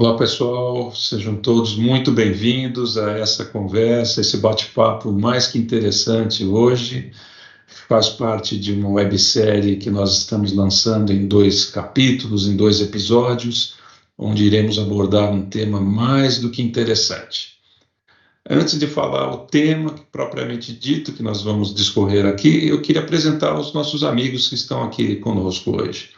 Olá, pessoal, sejam todos muito bem-vindos a essa conversa, esse bate-papo mais que interessante hoje. Faz parte de uma websérie que nós estamos lançando em 2 capítulos, em 2 episódios, onde iremos abordar um tema mais do que interessante. Antes de falar o tema propriamente dito que nós vamos discorrer aqui, eu queria apresentar os nossos amigos que estão aqui conosco hoje.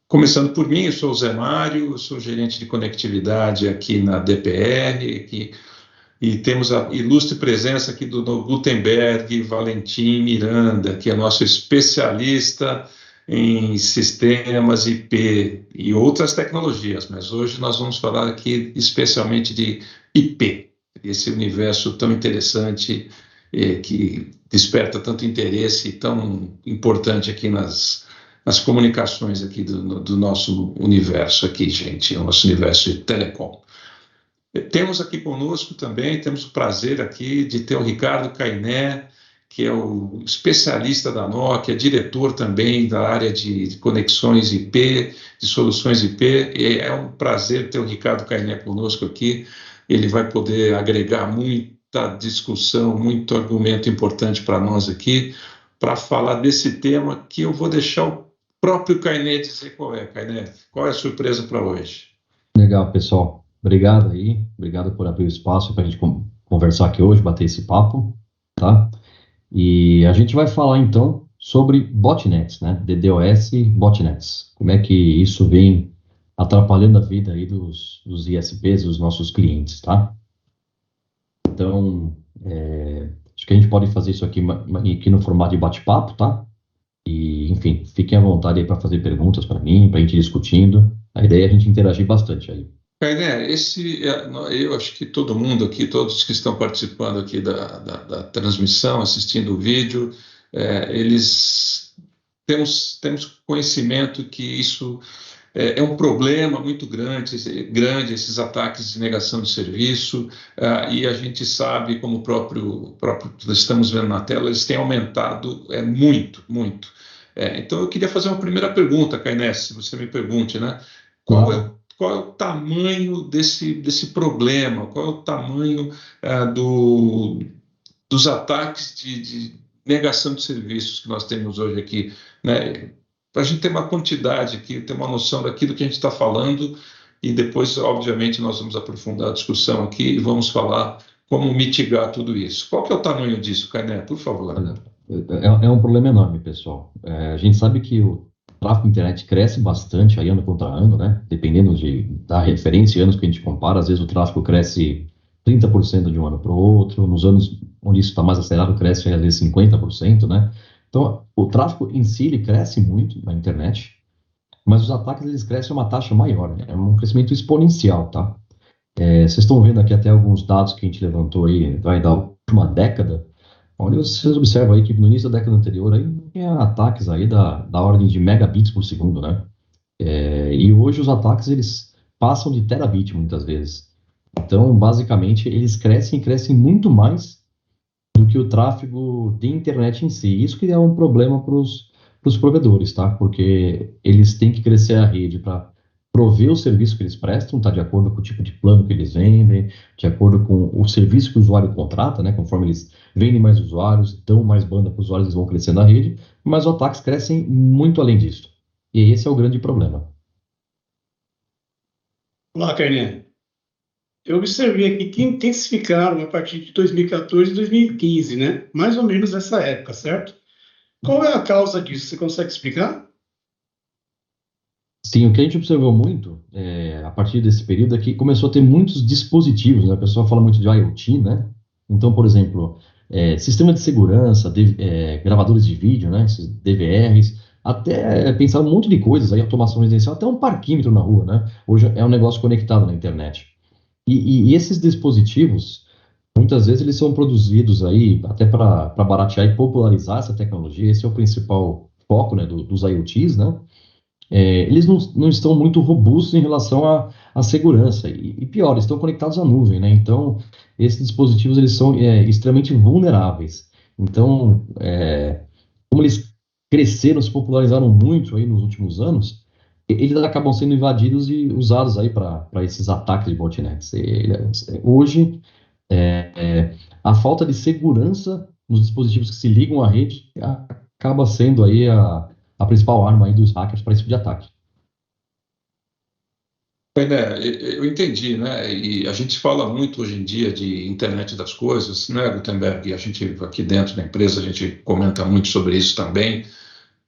Começando por mim, eu sou o Zé Mário, eu sou gerente de conectividade aqui na DPR, e temos a ilustre presença aqui do Gutenberg Valentim Miranda, que é nosso especialista em sistemas IP e outras tecnologias, mas hoje nós vamos falar aqui especialmente de IP, esse universo tão interessante que desperta tanto interesse e tão importante aqui nas comunicações aqui do nosso universo aqui, gente, o nosso universo de telecom. Temos aqui conosco também, temos o prazer aqui de ter o Ricardo Cainé, que é o especialista da Nokia, diretor também da área de conexões IP, de soluções IP, e é um prazer ter o Ricardo Cainé conosco aqui. Ele vai poder agregar muita discussão, muito argumento importante para nós aqui, para falar desse tema que eu vou deixar o próprio Cainé dizer qual é. Cainé, qual é a surpresa para hoje? Legal, pessoal. Obrigado aí. Obrigado por abrir o espaço para a gente conversar aqui hoje, bater esse papo, tá? E a gente vai falar, então, sobre botnets, né? DDoS e botnets. Como é que isso vem atrapalhando a vida aí dos ISPs, dos nossos clientes, tá? Então, acho que a gente pode fazer isso aqui no formato de bate-papo, tá? E, enfim, fiquem à vontade aí para fazer perguntas para mim, para a gente ir discutindo. A ideia é a gente interagir bastante aí. Cainé, eu acho que todo mundo aqui, todos que estão participando aqui da transmissão, assistindo o vídeo, eles temos conhecimento que isso é um problema muito grande, esses ataques de negação de serviço, e a gente sabe, como o próprio estamos vendo na tela, eles têm aumentado muito, muito. Então, eu queria fazer uma primeira pergunta, Cainé, se você me pergunte, né? Qual é o tamanho desse problema? Qual é o tamanho dos ataques de negação de serviços que nós temos hoje aqui, né? Para a gente ter uma quantidade aqui, ter uma noção daquilo que a gente está falando, e depois, obviamente, nós vamos aprofundar a discussão aqui e vamos falar como mitigar tudo isso. Qual que é o tamanho disso, Cainé? Por favor. É um problema enorme, pessoal. A gente sabe que o tráfego de internet cresce bastante aí ano contra ano, né? Dependendo da referência, anos que a gente compara, às vezes o tráfego cresce 30% de um ano para o outro, nos anos onde isso está mais acelerado, cresce às vezes 50%, né? Então, o tráfego em si, ele cresce muito na internet, mas os ataques, eles crescem a uma taxa maior, né? É um crescimento exponencial, tá? Vocês estão vendo aqui até alguns dados que a gente levantou aí, vai da última década, onde vocês observam aí que no início da década anterior aí tinha ataques aí da ordem de megabits por segundo, né? E hoje os ataques, eles passam de terabit muitas vezes. Então, basicamente, eles crescem e crescem muito mais do que o tráfego de internet em si. Isso que é um problema para os provedores, tá? Porque eles têm que crescer a rede para prover o serviço que eles prestam, tá? De acordo com o tipo de plano que eles vendem, de acordo com o serviço que o usuário contrata, né? Conforme eles vendem mais usuários, dão mais banda para os usuários, eles vão crescendo a rede, mas os ataques crescem muito além disso. E esse é o grande problema. Olá, Carlinhos. Eu observei aqui que intensificaram a partir de 2014 e 2015, né? Mais ou menos essa época, certo? Qual é a causa disso? Você consegue explicar? Sim, o que a gente observou muito a partir desse período é que começou a ter muitos dispositivos, né? A pessoa fala muito de IoT, né? Então, por exemplo, sistema de segurança, gravadores de vídeo, né? Esses DVRs, até pensar um monte de coisas aí, automação residencial, até um parquímetro na rua, né? Hoje é um negócio conectado na internet. E esses dispositivos, muitas vezes eles são produzidos aí até para baratear e popularizar essa tecnologia. Esse é o principal foco, né, dos IoTs, né? Eles não estão muito robustos em relação à segurança. E pior, estão conectados à nuvem, né? Então, esses dispositivos eles são extremamente vulneráveis. Então, como eles cresceram, se popularizaram muito aí nos últimos anos, eles acabam sendo invadidos e usados aí para esses ataques de botnets. Hoje, a falta de segurança nos dispositivos que se ligam à rede acaba sendo aí a principal arma aí dos hackers para esse tipo de ataque. Eu entendi, né? E a gente fala muito hoje em dia de internet das coisas, né, Gutenberg? A gente aqui dentro da empresa a gente comenta muito sobre isso também.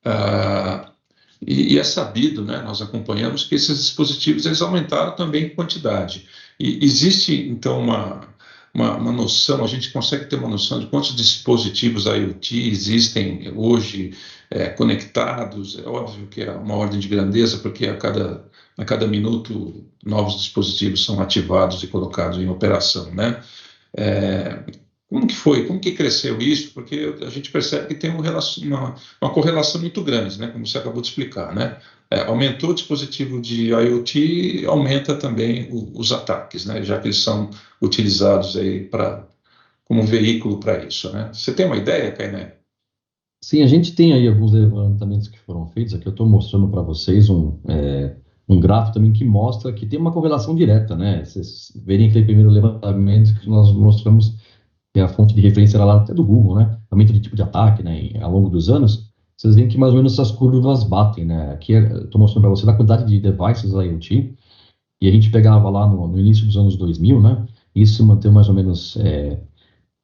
Ah, e é sabido, né? Nós acompanhamos que esses dispositivos eles aumentaram também em quantidade. E existe então uma noção, a gente consegue ter uma noção de quantos dispositivos IoT existem hoje conectados. É óbvio que é uma ordem de grandeza, porque a cada minuto novos dispositivos são ativados e colocados em operação, né? É, como que foi? Como que cresceu isso? Porque a gente percebe que tem uma correlação muito grande, né? Como você acabou de explicar, né? Aumentou o dispositivo de IoT, aumenta também os ataques, né? Já que eles são utilizados aí como um veículo para isso, né? Você tem uma ideia, Kainé? Sim, a gente tem aí alguns levantamentos que foram feitos. Aqui eu estou mostrando para vocês um gráfico também que mostra que tem uma correlação direta, né? Vocês verem aquele primeiro levantamento que nós mostramos que a fonte de referência era lá até do Google, né? Aumento de tipo de ataque, né? Ao longo dos anos, vocês veem que mais ou menos essas curvas batem, né? Aqui eu estou mostrando para você a quantidade de devices IoT, e a gente pegava lá no início dos anos 2000, né? Isso se manteve mais ou menos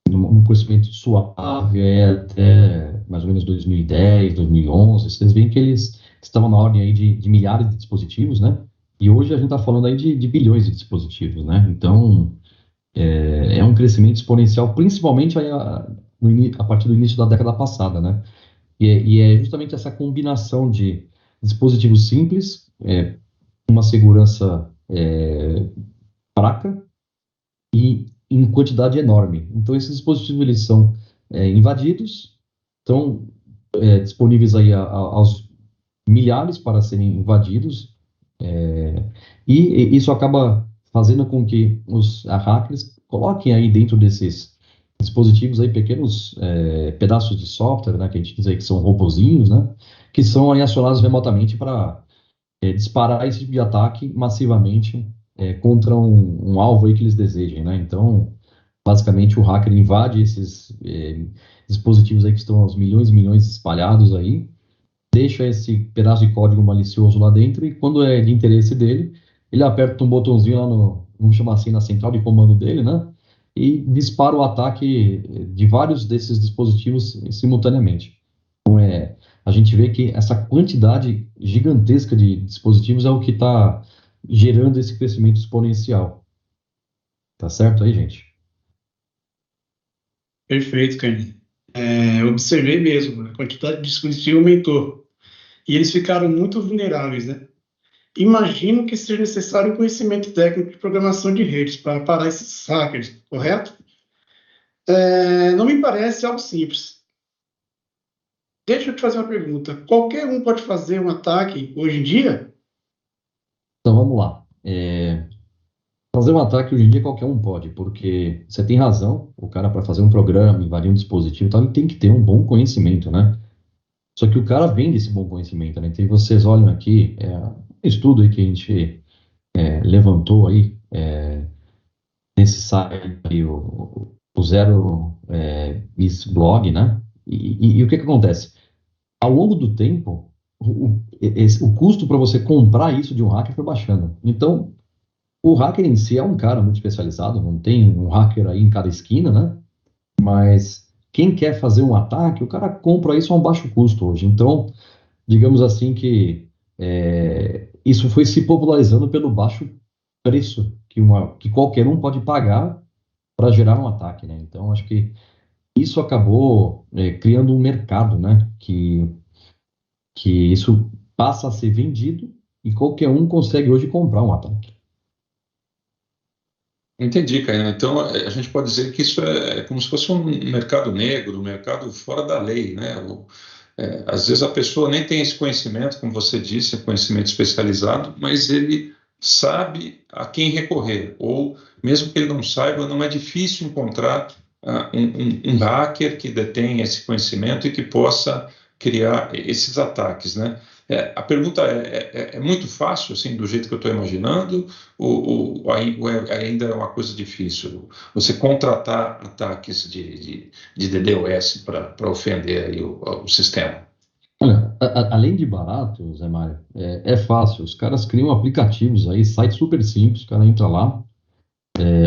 num crescimento suave até mais ou menos 2010, 2011. Vocês veem que eles estavam na ordem aí de milhares de dispositivos, né? E hoje a gente está falando aí de bilhões de dispositivos, né? Então, é um crescimento exponencial, principalmente aí a partir do início da década passada, né? E é justamente essa combinação de dispositivos simples, uma segurança fraca e em quantidade enorme. Então, esses dispositivos eles são invadidos, estão disponíveis aí aos milhares para serem invadidos, e isso acaba fazendo com que os hackers coloquem aí dentro desses dispositivos aí pequenos pedaços de software, né, que a gente diz aí que são robozinhos, né, que são aí acionados remotamente para disparar esse tipo de ataque massivamente contra um alvo aí que eles desejem, né? Então, basicamente, o hacker invade esses dispositivos aí que estão aos milhões e milhões espalhados aí, deixa esse pedaço de código malicioso lá dentro e quando é de interesse dele, ele aperta um botãozinho lá vamos chamar assim, na central de comando dele, né? E dispara o ataque de vários desses dispositivos simultaneamente. Então, a gente vê que essa quantidade gigantesca de dispositivos é o que está gerando esse crescimento exponencial. Tá certo aí, gente? Perfeito, Carlinhos. Eu observei mesmo, a quantidade de dispositivo aumentou. E eles ficaram muito vulneráveis, né? Imagino que seja necessário um conhecimento técnico de programação de redes para parar esses hackers, correto? Não me parece algo simples. Deixa eu te fazer uma pergunta. Qualquer um pode fazer um ataque hoje em dia? Então vamos lá. Fazer um ataque hoje em dia qualquer um pode, porque você tem razão, o cara para fazer um programa, invadir um dispositivo e tal, ele tem que ter um bom conhecimento, né? Só que o cara vende esse bom conhecimento, né? Então vocês olham aqui, um estudo aí que a gente levantou aí nesse site, aí, o Zero Miss Blog, né? E o que acontece? Ao longo do tempo, o custo para você comprar isso de um hacker foi baixando. Então, o hacker em si é um cara muito especializado, não tem um hacker aí em cada esquina, né? Mas quem quer fazer um ataque, o cara compra isso a um baixo custo hoje. Então, digamos assim que isso foi se popularizando pelo baixo preço que qualquer um pode pagar para gerar um ataque, né? Então, acho que isso acabou criando um mercado, né? Que isso passa a ser vendido e qualquer um consegue hoje comprar um ataque. Entendi, Caio. Então, a gente pode dizer que isso é como se fosse um mercado negro, um mercado fora da lei, né? Às vezes a pessoa nem tem esse conhecimento, como você disse, conhecimento especializado, mas ele sabe a quem recorrer, ou mesmo que ele não saiba, não é difícil encontrar um hacker que detém esse conhecimento e que possa criar esses ataques, né? A pergunta é muito fácil, assim, do jeito que eu estou imaginando, ou ainda é uma coisa difícil? Você contratar ataques de DDoS para ofender aí o sistema? Olha, além de barato, Zé Mário, é fácil. Os caras criam aplicativos aí, sites super simples, o cara entra lá.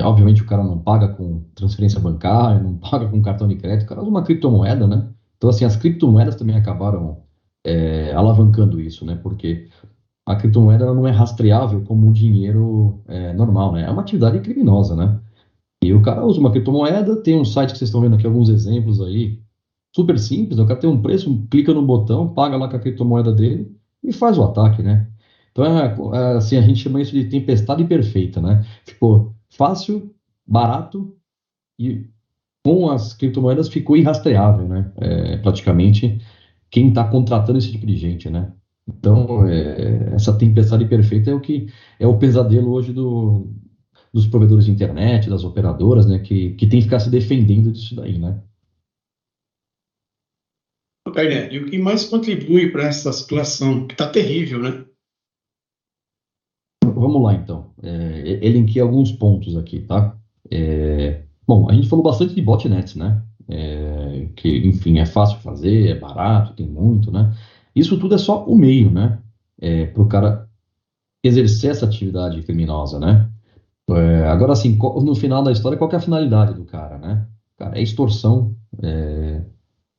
Obviamente o cara não paga com transferência bancária, não paga com cartão de crédito, o cara usa uma criptomoeda, né? Então, assim, as criptomoedas também acabaram alavancando isso, né? Porque a criptomoeda ela não é rastreável como o dinheiro normal, né? É uma atividade criminosa, né? E o cara usa uma criptomoeda, tem um site que vocês estão vendo aqui, alguns exemplos aí, super simples, né? O cara tem um preço, clica no botão, paga lá com a criptomoeda dele e faz o ataque, né? Então, assim, a gente chama isso de tempestade perfeita, né? Ficou fácil, barato e com as criptomoedas ficou irrastreável, né? Praticamente quem está contratando esse tipo de gente, né? Então, essa tempestade perfeita é o que é o pesadelo hoje dos provedores de internet, das operadoras, né? Que tem que ficar se defendendo disso daí, né? Kainé, e o que mais contribui para essa situação, que está terrível, né? Vamos lá, então. Elenquei alguns pontos aqui, tá? Bom, a gente falou bastante de botnets, né? Que, enfim, é fácil fazer, é barato, tem muito, né? Isso tudo é só o meio, né? Para o cara exercer essa atividade criminosa, né? Agora, assim, no final da história, qual que é a finalidade do cara, né? Cara, é extorsão,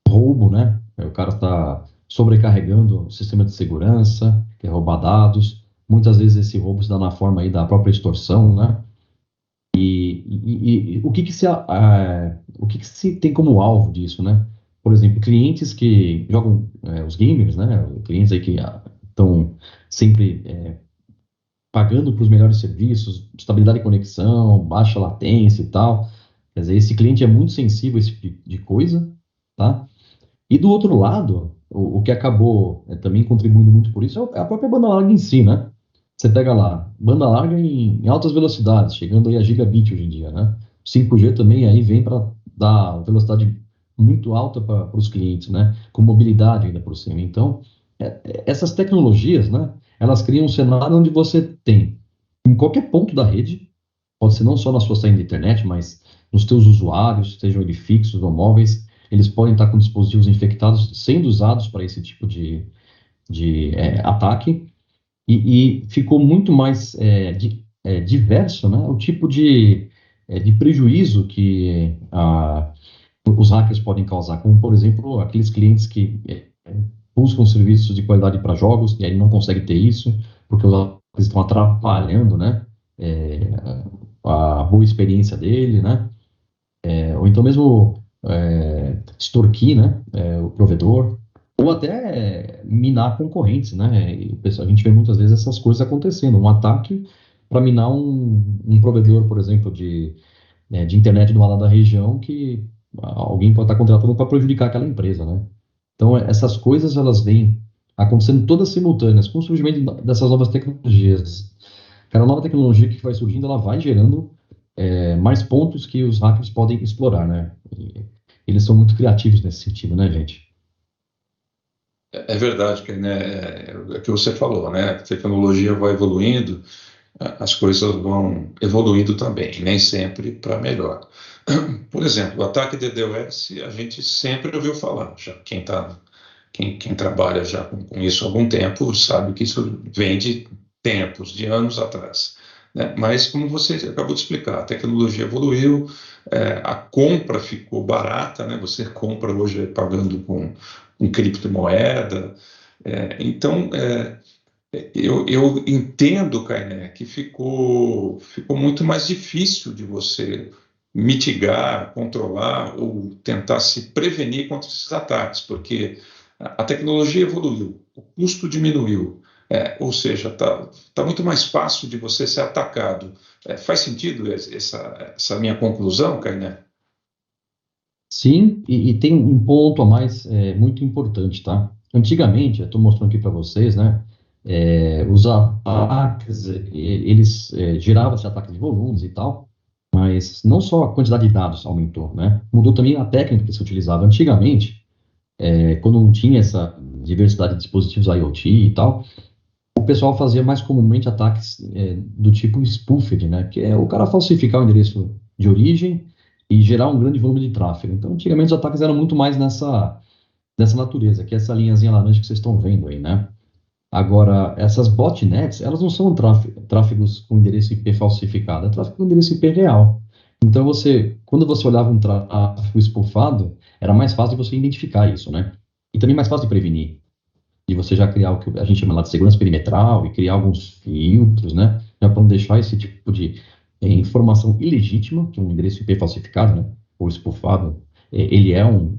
roubo, né? O cara está sobrecarregando o sistema de segurança, quer roubar dados. Muitas vezes esse roubo se dá na forma aí da própria extorsão, né? E o que que se tem como alvo disso, né? Por exemplo, clientes que jogam, os gamers, né? Clientes aí que estão sempre pagando para os melhores serviços, estabilidade de conexão, baixa latência e tal. Quer dizer, esse cliente é muito sensível a esse tipo de coisa, tá? E do outro lado, o que acabou também contribuindo muito por isso é a própria banda larga em si, né? Você pega lá, banda larga em altas velocidades, chegando aí a gigabit hoje em dia, né? 5G também aí vem para dar velocidade muito alta para os clientes, né? Com mobilidade ainda por cima. Então, essas tecnologias, né? Elas criam um cenário onde você tem, em qualquer ponto da rede, pode ser não só na sua saída de internet, mas nos teus usuários, sejam eles fixos ou móveis, eles podem estar com dispositivos infectados sendo usados para esse tipo de ataque e ficou muito mais diverso, né, o tipo de prejuízo que os hackers podem causar, como, por exemplo, aqueles clientes que buscam serviços de qualidade para jogos e aí não conseguem ter isso, porque os hackers estão atrapalhando, né, é, a boa experiência dele, né, ou então mesmo extorquir, né, o provedor, ou até minar concorrentes, né? E, a gente vê muitas vezes essas coisas acontecendo, um ataque para minar um provedor, por exemplo, de internet de uma dada região que alguém pode estar contratando para prejudicar aquela empresa, né? Então, essas coisas elas vêm acontecendo todas simultâneas com o surgimento dessas novas tecnologias. Cada nova tecnologia que vai surgindo, ela vai gerando mais pontos que os hackers podem explorar, né? E eles são muito criativos nesse sentido, né, gente? É verdade, que, né, é o que você falou, né? A tecnologia vai evoluindo, as coisas vão evoluindo também, nem sempre para melhor. Por exemplo, o ataque de DDoS, a gente sempre ouviu falar, já quem trabalha já com isso há algum tempo sabe que isso vem de tempos, de anos atrás. Né? Mas, como você acabou de explicar, a tecnologia evoluiu, a compra ficou barata, né? Você compra hoje pagando com criptomoeda. Então, eu entendo, Kainé, que ficou muito mais difícil de você mitigar, controlar ou tentar se prevenir contra esses ataques, porque a tecnologia evoluiu, o custo diminuiu, ou seja, tá muito mais fácil de você ser atacado. Faz sentido essa minha conclusão, Kainé? Sim, e tem um ponto a mais muito importante, tá? Antigamente, eu estou mostrando aqui para vocês, né? Os ataques, eles geravam esse ataque de volumes e tal, mas não só a quantidade de dados aumentou, né? Mudou também a técnica que se utilizava. Antigamente, quando não tinha essa diversidade de dispositivos IoT e tal, o pessoal fazia mais comumente ataques do tipo spoofed, né? Que é o cara falsificar o endereço de origem e gerar um grande volume de tráfego. Então, antigamente os ataques eram muito mais dessa natureza, que é essa linhazinha laranja que vocês estão vendo aí, né? Agora, essas botnets, elas não são tráfegos com endereço IP falsificado, é tráfego com endereço IP real. Então, quando você olhava um tráfego espufado, era mais fácil de você identificar isso, né? E também mais fácil de prevenir, de você já criar o que a gente chama lá de segurança perimetral e criar alguns filtros, né? Já para não deixar esse tipo de informação ilegítima, que é um endereço IP falsificado, né? Ou espufado, ele é um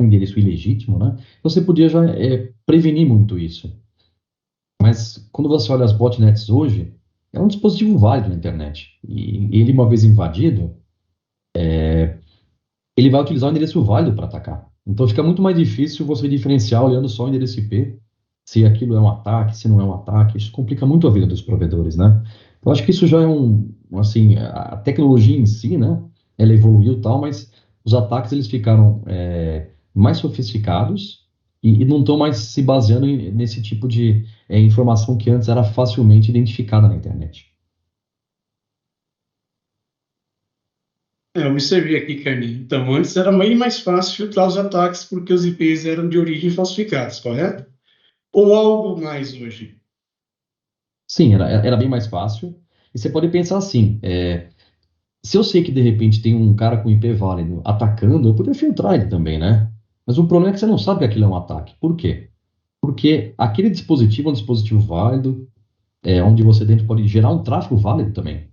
endereço ilegítimo, né? Você podia já prevenir muito isso. Mas quando você olha as botnets hoje, é um dispositivo válido na internet. E ele, uma vez invadido, ele vai utilizar o endereço válido para atacar. Então fica muito mais difícil você diferenciar olhando só o endereço IP, se aquilo é um ataque, se não é um ataque. Isso complica muito a vida dos provedores, né? Eu acho que isso já é assim, a tecnologia em si, né? Ela evoluiu e tal, mas os ataques eles ficaram mais sofisticados e não estão mais se baseando nesse tipo de informação que antes era facilmente identificada na internet. Eu observei aqui, Carlinhos. Então, antes era bem mais fácil filtrar os ataques porque os IPs eram de origem falsificados, correto? Ou algo mais hoje? Sim, era bem mais fácil. E você pode pensar assim, se eu sei que de repente tem um cara com IP válido atacando, eu poderia filtrar ele também, né? Mas o problema é que você não sabe que aquilo é um ataque. Por quê? Porque aquele dispositivo é um dispositivo válido, onde você dentro pode gerar um tráfego válido também.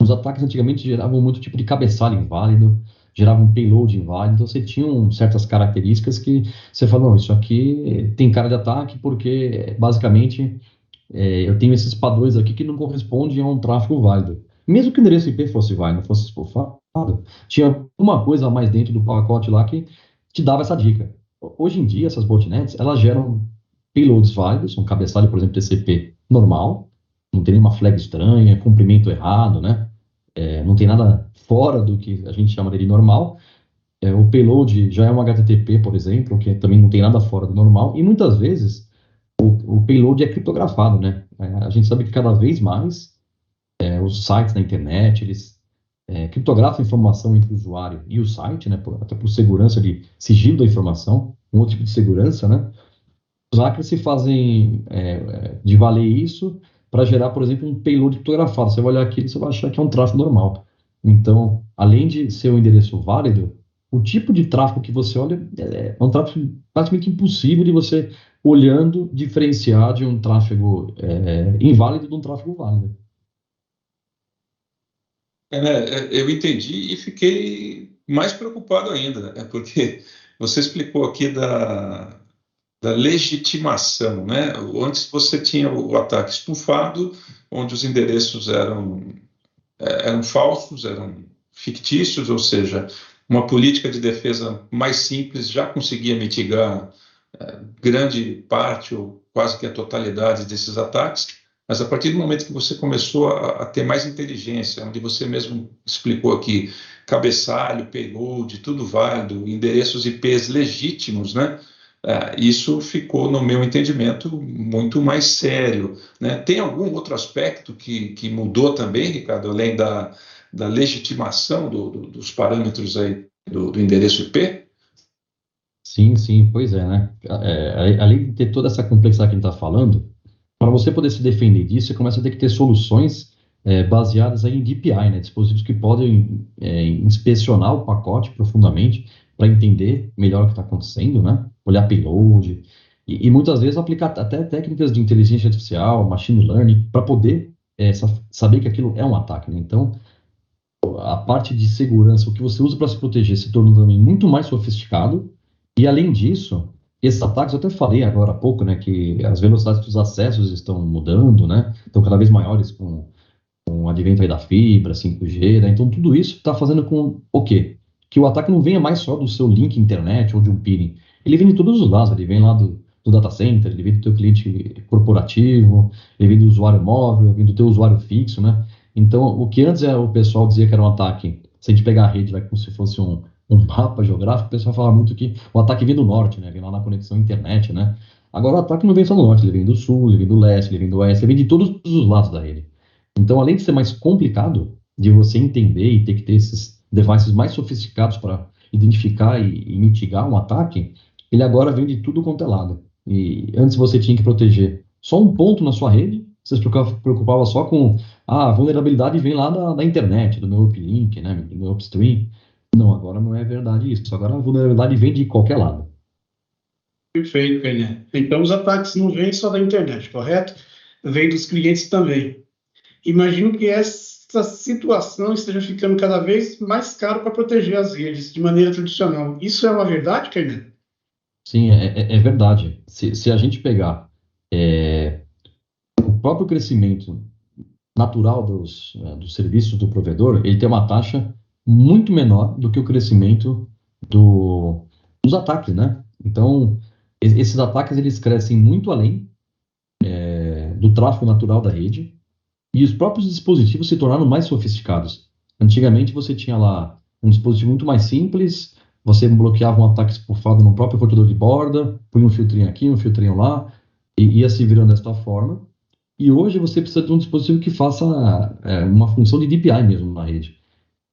Os ataques antigamente geravam muito tipo de cabeçalho inválido, geravam um payload inválido, então você tinha certas características que você fala, não, isso aqui tem cara de ataque porque basicamente eu tenho esses padrões aqui que não correspondem a um tráfego válido. Mesmo que o endereço IP fosse válido, não fosse espufado, tinha uma coisa a mais dentro do pacote lá que te dava essa dica. Hoje em dia, essas botnets, elas geram payloads válidos, um cabeçalho, por exemplo, TCP normal, não tem nenhuma flag estranha, comprimento errado, né? Não tem nada fora do que a gente chama de normal. O payload já é um HTTP, por exemplo, que também não tem nada fora do normal, e muitas vezes o payload é criptografado, né? A gente sabe que cada vez mais os sites na internet, eles criptografam a informação entre o usuário e o site, né? Até por segurança de sigilo da informação, um outro tipo de segurança, né? Os hackers se fazem de valer isso para gerar, por exemplo, um payload criptografado. Você vai olhar aquilo e você vai achar que é um tráfego normal. Então, além de ser um endereço válido, o tipo de tráfego que você olha é um tráfego praticamente impossível de você, olhando, diferenciar de um tráfego inválido de um tráfego válido. Eu entendi e fiquei mais preocupado ainda, porque você explicou aqui da legitimação, né? Antes você tinha o ataque estufado, onde os endereços eram falsos, eram fictícios, ou seja, uma política de defesa mais simples já conseguia mitigar grande parte ou quase que a totalidade desses ataques, mas a partir do momento que você começou a ter mais inteligência, onde você mesmo explicou aqui, cabeçalho, payload, tudo válido, endereços IPs legítimos, né? Isso ficou, no meu entendimento, muito mais sério, né? Tem algum outro aspecto que mudou também, Ricardo, além da legitimação dos parâmetros aí do endereço IP? Sim, sim, pois é, né? Além de ter toda essa complexidade que a gente está falando, para você poder se defender disso, você começa a ter que ter soluções baseadas aí em DPI, né? Dispositivos que podem inspecionar o pacote profundamente para entender melhor o que está acontecendo, né? Olhar payload e muitas vezes aplicar até técnicas de inteligência artificial, machine learning, para poder saber que aquilo é um ataque, né? Então, a parte de segurança, o que você usa para se proteger, se torna também muito mais sofisticado. E além disso, esses ataques, eu até falei agora há pouco, né, que as velocidades dos acessos estão mudando, né, estão cada vez maiores com o advento aí da fibra, 5G, né, então tudo isso está fazendo com o quê? Que o ataque não venha mais só do seu link internet ou de um peering, ele vem de todos os lados, ele vem lá do data center, ele vem do teu cliente corporativo, ele vem do usuário móvel, vem do teu usuário fixo, né? Então, o que antes o pessoal dizia que era um ataque, se a gente pegar a rede, vai como se fosse um mapa geográfico, o pessoal fala muito que o ataque vem do norte, né? Vem lá na conexão internet, né? Agora o ataque não vem só do norte, ele vem do sul, ele vem do leste, ele vem do oeste, ele vem de todos os lados da rede. Então, além de ser mais complicado de você entender e ter que ter esses devices mais sofisticados para identificar e mitigar um ataque, ele agora vem de tudo quanto é lado. E antes você tinha que proteger só um ponto na sua rede, você se preocupava só com a vulnerabilidade vem lá da internet, do meu uplink, né, do meu upstream. Não, agora não é verdade isso. Agora a vulnerabilidade vem de qualquer lado. Perfeito, Kainé. Então, os ataques não vêm só da internet, correto? Vêm dos clientes também. Imagino que essa situação esteja ficando cada vez mais caro para proteger as redes de maneira tradicional. Isso é uma verdade, Kainé? Sim, é verdade. Se a gente pegar é, o próprio crescimento natural dos serviços do provedor, ele tem uma taxa muito menor do que o crescimento dos ataques, né? Então, esses ataques eles crescem muito além do tráfego natural da rede e os próprios dispositivos se tornaram mais sofisticados. Antigamente você tinha lá um dispositivo muito mais simples, você bloqueava um ataque espufado no próprio roteador de borda, punha um filtrinho aqui, um filtrinho lá, e ia se virando desta forma. E hoje você precisa de um dispositivo que faça uma função de DPI mesmo na rede.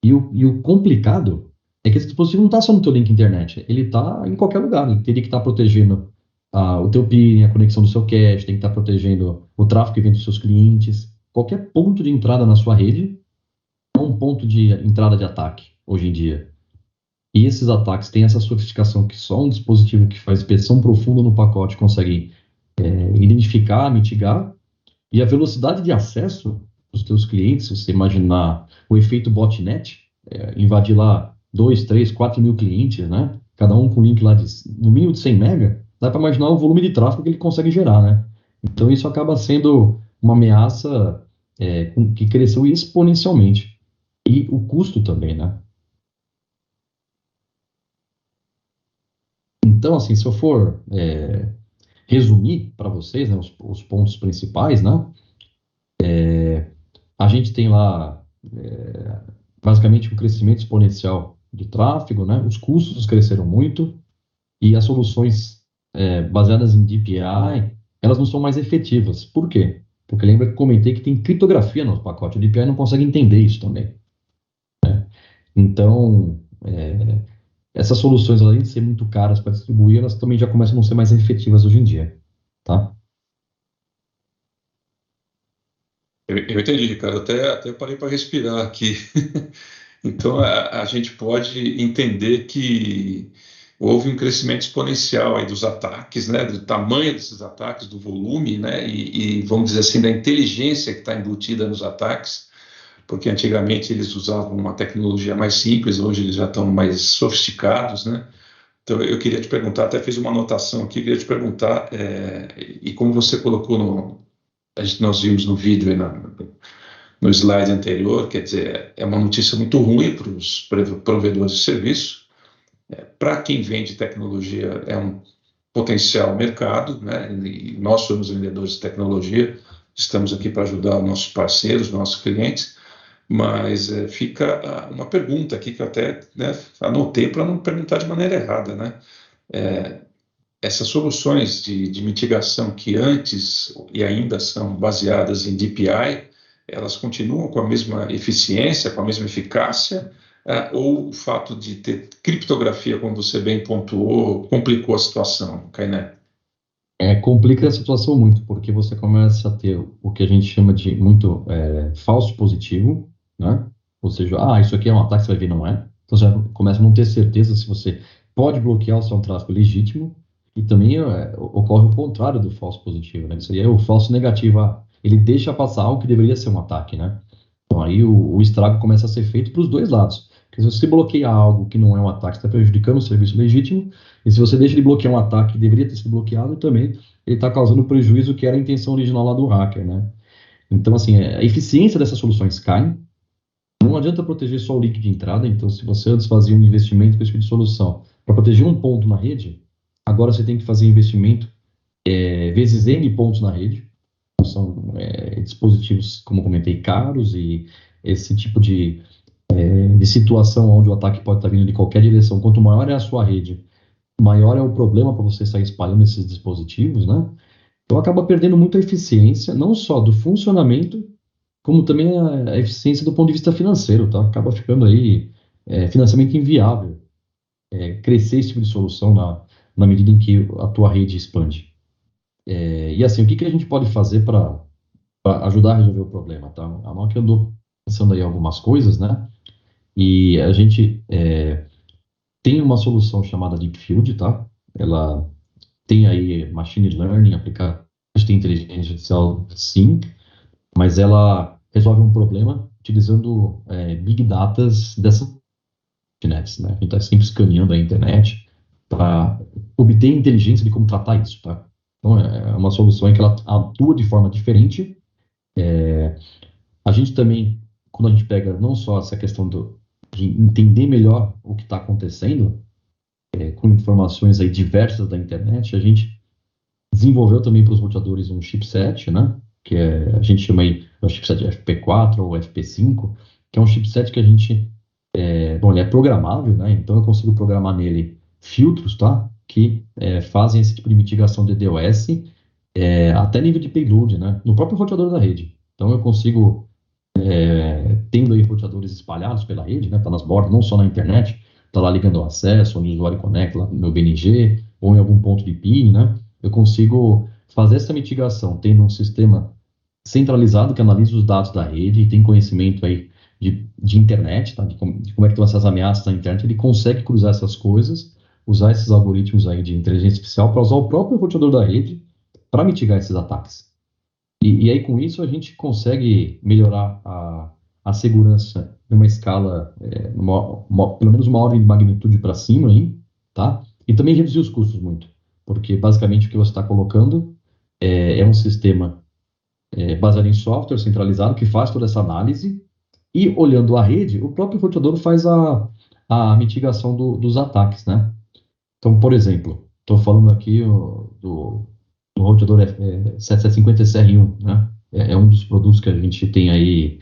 E o complicado é que esse dispositivo não está só no teu link internet, ele está em qualquer lugar. Ele teria que estar protegendo o teu peering, a conexão do seu cache, tem que estar protegendo o tráfego que vem dos seus clientes. Qualquer ponto de entrada na sua rede é um ponto de entrada de ataque hoje em dia. E esses ataques têm essa sofisticação que só um dispositivo que faz inspeção profunda no pacote consegue identificar, mitigar. E a velocidade de acesso dos teus clientes, se você imaginar o efeito botnet, invadir lá 2, 3, 4 mil clientes, né? Cada um com link lá no mínimo de 100 mega, dá para imaginar o volume de tráfego que ele consegue gerar, né? Então isso acaba sendo uma ameaça que cresceu exponencialmente. E o custo também, né? Então, assim, se eu for resumir para vocês, né, os pontos principais, né? A gente tem lá basicamente um crescimento exponencial de tráfego, né? Os custos cresceram muito e as soluções baseadas em DPI, elas não são mais efetivas. Por quê? Porque lembra que eu comentei que tem criptografia no pacote. O DPI não consegue entender isso também. Então, essas soluções, além de ser muito caras para distribuir, elas também já começam a não ser mais efetivas hoje em dia, tá? Eu entendi, Ricardo. Até parei para respirar aqui. Então, a gente pode entender que houve um crescimento exponencial aí dos ataques, né, do tamanho desses ataques, do volume, né, e vamos dizer assim, da inteligência que está embutida nos ataques, porque antigamente eles usavam uma tecnologia mais simples, hoje eles já estão mais sofisticados, né. Então, eu queria te perguntar, até fiz uma anotação aqui, queria te perguntar, e como você colocou nós vimos no vídeo aí no slide anterior, quer dizer, é uma notícia muito ruim para os provedores de serviço. Para quem vende tecnologia, é um potencial mercado, né? E nós somos vendedores de tecnologia, estamos aqui para ajudar nossos parceiros, nossos clientes, mas fica uma pergunta aqui que eu até, né, anotei para não perguntar de maneira errada, né? Essas soluções de mitigação que antes e ainda são baseadas em DPI, elas continuam com a mesma eficiência, com a mesma eficácia, ou o fato de ter criptografia, como você bem pontuou, complicou a situação, Kainé? Complica a situação muito, porque você começa a ter o que a gente chama de muito falso positivo, né? Ou seja, isso aqui é um ataque, você vai ver, não é. Então você já começa a não ter certeza se você pode bloquear o seu tráfego legítimo, e também ocorre o contrário do falso positivo, né? Isso aí é o falso negativo, ele deixa passar algo que deveria ser um ataque, né? Então aí o estrago começa a ser feito para os dois lados. Porque se você bloqueia algo que não é um ataque, está prejudicando o serviço legítimo, e se você deixa de bloquear um ataque que deveria ter sido bloqueado, também ele está causando prejuízo que era a intenção original lá do hacker, né? Então, assim, a eficiência dessas soluções cai. Não adianta proteger só o link de entrada. Então, se você antes fazia um investimento com esse tipo de solução para proteger um ponto na rede, agora você tem que fazer investimento vezes N pontos na rede. São dispositivos, como comentei, caros, e esse tipo de de situação onde o ataque pode estar vindo de qualquer direção. Quanto maior é a sua rede, maior é o problema para você sair espalhando esses dispositivos, né? Então acaba perdendo muito a eficiência, não só do funcionamento, como também a eficiência do ponto de vista financeiro, tá? Acaba ficando aí financiamento inviável, crescer esse tipo de solução na medida em que a tua rede expande. E assim, o que a gente pode fazer para ajudar a resolver o problema, tá? A mão que eu andou pensando aí algumas coisas, né? E a gente tem uma solução chamada Deep Field, tá? Ela tem aí machine learning aplicado, tem inteligência artificial, sim, mas ela resolve um problema utilizando big data dessas internets, né? A gente está sempre escaneando a internet para obter inteligência de como tratar isso, tá? Então é uma solução em que ela atua de forma diferente. A gente também, quando a gente pega não só essa questão de entender melhor o que está acontecendo, com informações aí diversas da internet, a gente desenvolveu também para os roteadores um chipset, né? Que a gente chama aí o chipset FP4 ou FP5, que é um chipset que a gente, bom, ele é programável, né? Então eu consigo programar nele filtros, tá? Que fazem esse tipo de mitigação de DDoS até nível de payload, né? No próprio roteador da rede. Então eu consigo, tendo aí roteadores espalhados pela rede, né? Tá nas bordas, não só na internet, tá lá ligando o acesso, onde o usuário conecta lá no meu BNG, ou em algum ponto de PIN, né? Eu consigo fazer essa mitigação tendo um sistema centralizado que analisa os dados da rede e tem conhecimento aí de internet, tá? De como é que estão essas ameaças na internet. Ele consegue cruzar essas coisas, usar esses algoritmos aí de inteligência artificial para usar o próprio roteador da rede para mitigar esses ataques. E aí, com isso, a gente consegue melhorar a segurança numa escala, pelo menos uma ordem de magnitude para cima, aí, tá? E também reduzir os custos muito, porque basicamente o que você está colocando é um sistema baseado em software centralizado que faz toda essa análise e, olhando a rede, o próprio roteador faz a mitigação dos ataques, né? Então, por exemplo, estou falando aqui do roteador 7750 SR1, né? É um dos produtos que a gente tem aí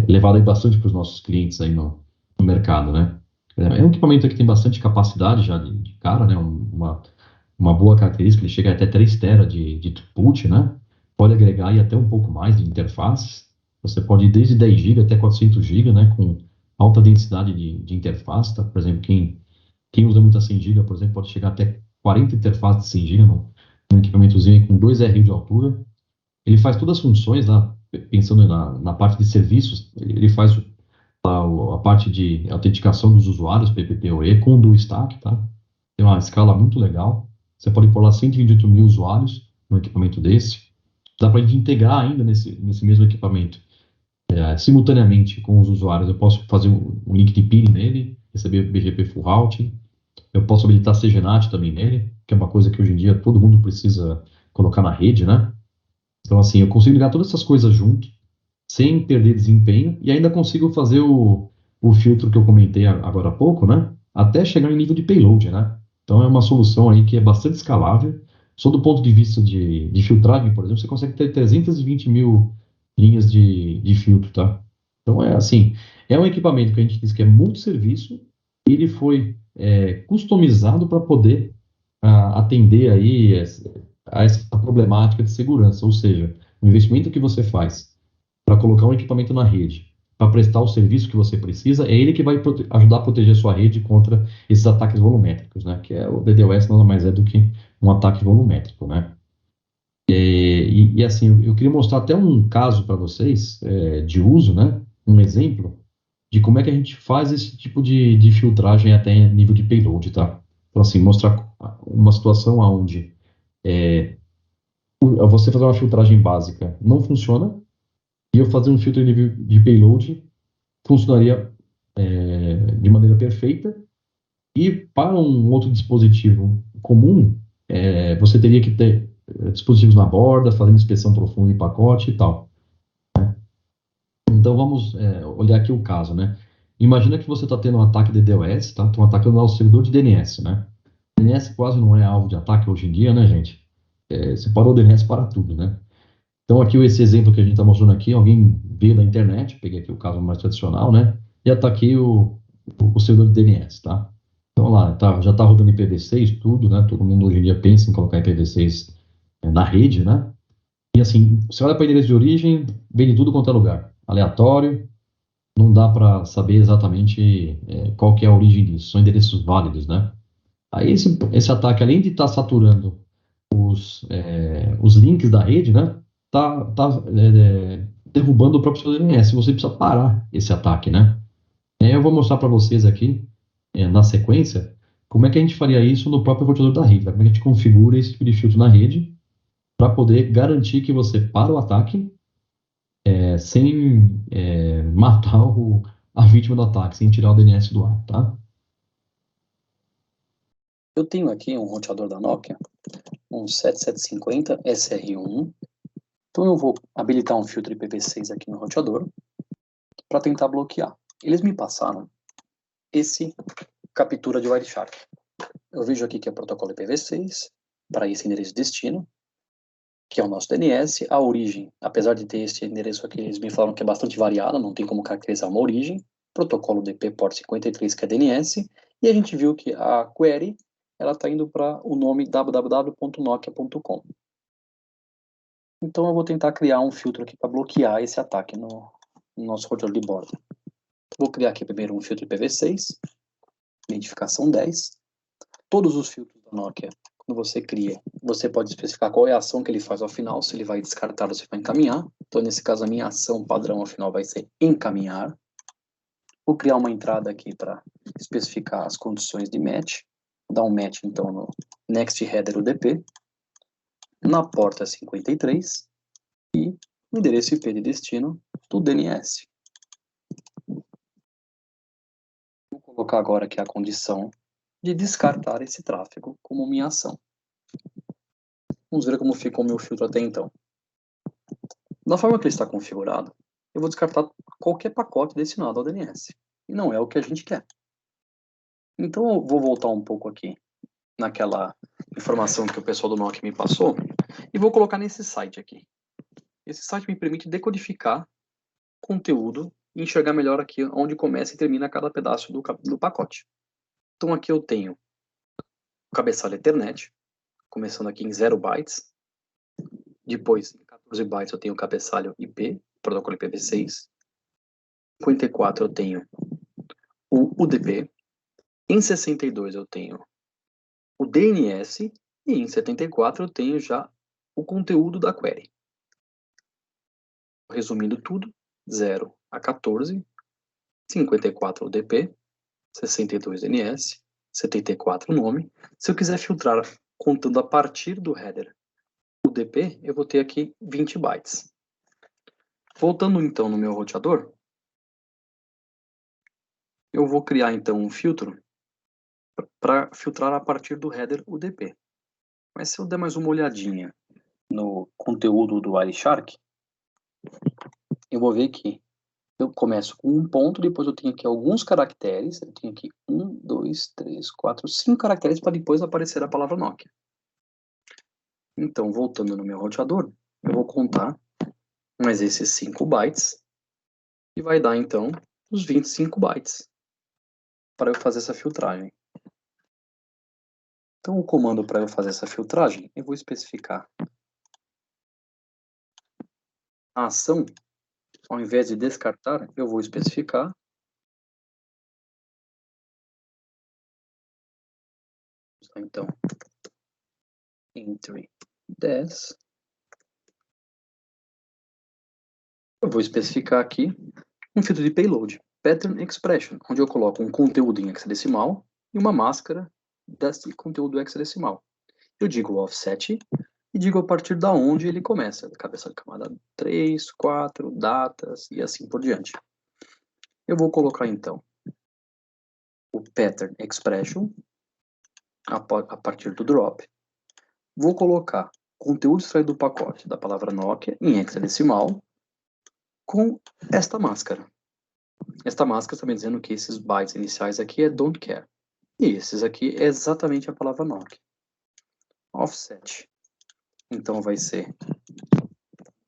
levado aí bastante para os nossos clientes aí no mercado, né? É um equipamento que tem bastante capacidade já de cara, né? Uma boa característica, ele chega até 3 tera de throughput, né? Pode agregar aí até um pouco mais de interfaces. Você pode ir desde 10 GB até 400 GB, né? Com alta densidade de interface, tá? Por exemplo, quem usa muito a 100 GB, por exemplo, pode chegar até 40 interfaces de 100 GB num equipamentozinho com 2 RU de altura. Ele faz todas as funções, lá, pensando na parte de serviços, ele faz a parte de autenticação dos usuários, PPPoE, com o dual stack, tá? Tem uma escala muito legal. Você pode pôr lá 128 mil usuários num equipamento desse. Dá para a gente integrar ainda nesse mesmo equipamento, simultaneamente com os usuários. Eu posso fazer um link de PIN nele, receber BGP Full Routing. Eu posso habilitar CGNAT também nele, que é uma coisa que hoje em dia todo mundo precisa colocar na rede, né? Então, assim, eu consigo ligar todas essas coisas junto, sem perder desempenho, e ainda consigo fazer o filtro que eu comentei agora há pouco, né? Até chegar em nível de payload, né? Então, é uma solução aí que é bastante escalável. Só do ponto de vista de filtragem, por exemplo, você consegue ter 320 mil linhas de filtro, tá? Então, é assim, é um equipamento que a gente diz que é multisserviço, e ele foi customizado para poder atender aí a essa problemática de segurança, ou seja, o investimento que você faz para colocar um equipamento na rede, para prestar o serviço que você precisa, é ele que vai ajudar a proteger a sua rede contra esses ataques volumétricos, né? Que o DDoS nada mais é do que um ataque volumétrico, né? Assim, eu queria mostrar até um caso para vocês de uso, né? Um exemplo de como é que a gente faz esse tipo de filtragem até nível de payload, tá? Então, assim, mostrar uma situação onde você fazer uma filtragem básica não funciona, e eu fazer um filtro em nível de payload funcionaria de maneira perfeita, e para um outro dispositivo comum, você teria que ter dispositivos na borda, fazendo inspeção profunda em pacote e tal. Então vamos olhar aqui o caso, né? Imagina que você está tendo um ataque de DDoS, tá? Estão atacando lá o servidor de DNS, né? DNS quase não é alvo de ataque hoje em dia, né, gente? Se parou o DNS para tudo, né? Então aqui esse exemplo que a gente está mostrando aqui, alguém veio da internet, peguei aqui o caso mais tradicional, né? e ataquei o servidor de DNS, tá? Então lá, já está rodando IPv6, tudo, né? Todo mundo hoje em dia pensa em colocar IPv6 na rede, né? E assim, você olha para endereço de origem, vem de tudo quanto é lugar, aleatório, não dá para saber exatamente qual que é a origem disso, são endereços válidos, né? Aí esse ataque, além de estar saturando os links da rede, né? Derrubando o próprio seu DNS. Você precisa parar esse ataque, né? Eu vou mostrar para vocês aqui, na sequência, como é que a gente faria isso no próprio roteador da rede, tá? Como é que a gente configura esse tipo de filtro na rede para poder garantir que você para o ataque sem matar a vítima do ataque, sem tirar o DNS do ar, tá? Eu tenho aqui um roteador da Nokia, um 7750 SR1. Então eu vou habilitar um filtro IPv6 aqui no roteador para tentar bloquear. Eles me passaram esse captura de Wireshark. Eu vejo aqui que é protocolo IPv6 para esse endereço de destino, que é o nosso DNS. A origem, apesar de ter esse endereço aqui, eles me falaram que é bastante variado, não tem como caracterizar uma origem. Protocolo DP port 53, que é DNS. E a gente viu que a query ela está indo para o nome www.nokia.com. Então eu vou tentar criar um filtro aqui para bloquear esse ataque no nosso roteador de bordo. Vou criar aqui primeiro um filtro IPv6, identificação 10. Todos os filtros da Nokia, quando você cria, você pode especificar qual é a ação que ele faz ao final, se ele vai descartar ou se vai encaminhar. Então nesse caso a minha ação padrão ao final vai ser encaminhar. Vou criar uma entrada aqui para especificar as condições de match. Vou dar um match então no next header UDP, na porta 53 e no endereço IP de destino do DNS. Vou colocar agora aqui a condição de descartar esse tráfego como minha ação. Vamos ver como ficou o meu filtro até então. Da forma que ele está configurado, eu vou descartar qualquer pacote destinado ao DNS. E não é o que a gente quer. Então eu vou voltar um pouco aqui naquela informação que o pessoal do Nokia me passou e vou colocar nesse site aqui. Esse site me permite decodificar conteúdo e enxergar melhor aqui onde começa e termina cada pedaço do pacote. Então aqui eu tenho o cabeçalho Ethernet, começando aqui em 0 bytes. Depois, em 14 bytes, eu tenho o cabeçalho IP, protocolo IPv6. Em 54 eu tenho o UDP. Em 62 eu tenho o DNS. E em 74 eu tenho já o conteúdo da query. Resumindo tudo, 0 a 14, 54 UDP, 62 DNS, 74 nome. Se eu quiser filtrar contando a partir do header UDP, eu vou ter aqui 20 bytes. Voltando então no meu roteador, eu vou criar então um filtro para filtrar a partir do header UDP. Mas se eu der mais uma olhadinha no conteúdo do Wireshark, eu vou ver que eu começo com um ponto, depois eu tenho aqui alguns caracteres, eu tenho aqui 1, 2, 3, 4, 5 caracteres para depois aparecer a palavra Nokia. Então, voltando no meu roteador, eu vou contar mais esses 5 bytes e vai dar então os 25 bytes para eu fazer essa filtragem. Então, o comando para eu fazer essa filtragem, eu vou especificar a ação. Ao invés de descartar, eu vou especificar então entry 10. Eu vou especificar aqui um filtro de payload, pattern expression, onde eu coloco um conteúdo em hexadecimal e uma máscara desse conteúdo hexadecimal. Eu digo o offset e digo a partir da onde ele começa, cabeça de camada 3, 4, datas e assim por diante. Eu vou colocar então o pattern expression a partir do drop. Vou colocar conteúdo extraído do pacote da palavra Nokia em hexadecimal com esta máscara. Esta máscara está me dizendo que esses bytes iniciais aqui é don't care. E esses aqui é exatamente a palavra Nokia. Offset. Então vai ser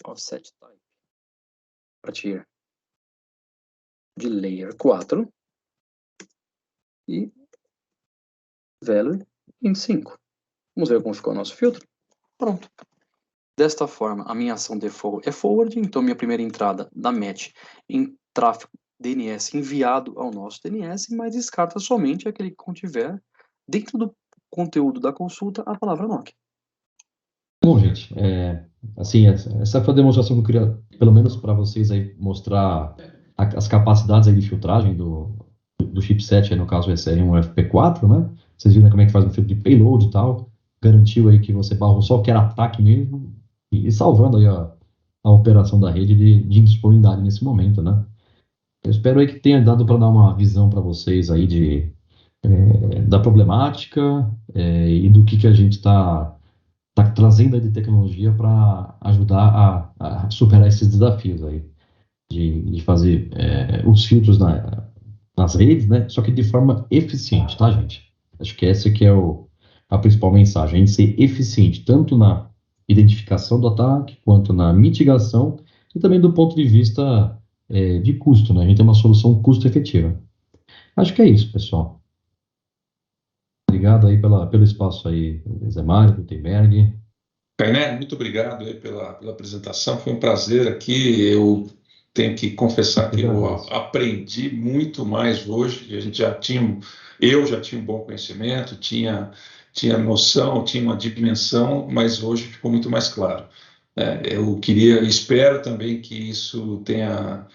offset type a partir de layer 4 e value em 5. Vamos ver como ficou o nosso filtro? Pronto. Desta forma, a minha ação default é forward, então minha primeira entrada da match em tráfego DNS enviado ao nosso DNS, mas descarta somente aquele que contiver dentro do conteúdo da consulta a palavra NOC. Bom, gente, assim, essa foi a demonstração que eu queria, pelo menos para vocês aí, mostrar as capacidades aí de filtragem do chipset, aí no caso o SR1 FP4, né? Vocês viram como é que faz um filtro de payload e tal, garantiu aí que você barrou só o que era ataque mesmo, e salvando aí a operação da rede de indisponibilidade nesse momento, né? Eu espero aí que tenha dado para dar uma visão para vocês aí da problemática e do que a gente está trazendo aí de tecnologia para ajudar a superar esses desafios aí, de fazer os filtros nas redes, né? Só que de forma eficiente, tá, gente? Acho que essa que é a principal mensagem, a gente ser eficiente, tanto na identificação do ataque, quanto na mitigação, e também do ponto de vista de custo, né? A gente tem uma solução custo-efetiva. Acho que é isso, pessoal. Obrigado aí pelo espaço aí, Zé Mário, Gutenberg. Kainé, muito obrigado aí pela apresentação, foi um prazer aqui. Eu tenho que confessar que eu aprendi muito mais hoje. Eu já tinha um bom conhecimento, tinha noção, tinha uma dimensão, mas hoje ficou muito mais claro. Espero também que isso tenha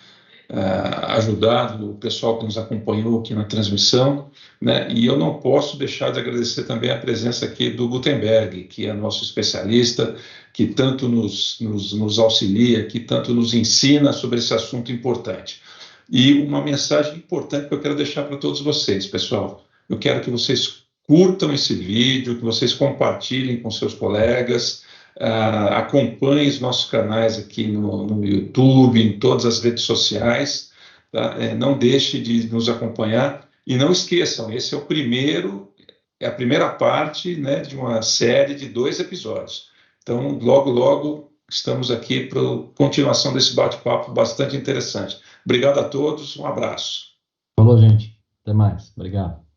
ajudado o pessoal que nos acompanhou aqui na transmissão, né? E eu não posso deixar de agradecer também a presença aqui do Gutenberg, que é nosso especialista, que tanto nos auxilia, que tanto nos ensina sobre esse assunto importante. E uma mensagem importante que eu quero deixar para todos vocês, pessoal. Eu quero que vocês curtam esse vídeo, que vocês compartilhem com seus colegas, acompanhem os nossos canais aqui no YouTube, em todas as redes sociais, tá? Não deixe de nos acompanhar e não esqueçam, esse é a primeira parte, né, de uma série de 2 episódios. Então, logo, logo, estamos aqui para a continuação desse bate-papo bastante interessante. Obrigado a todos, um abraço. Falou, gente. Até mais. Obrigado.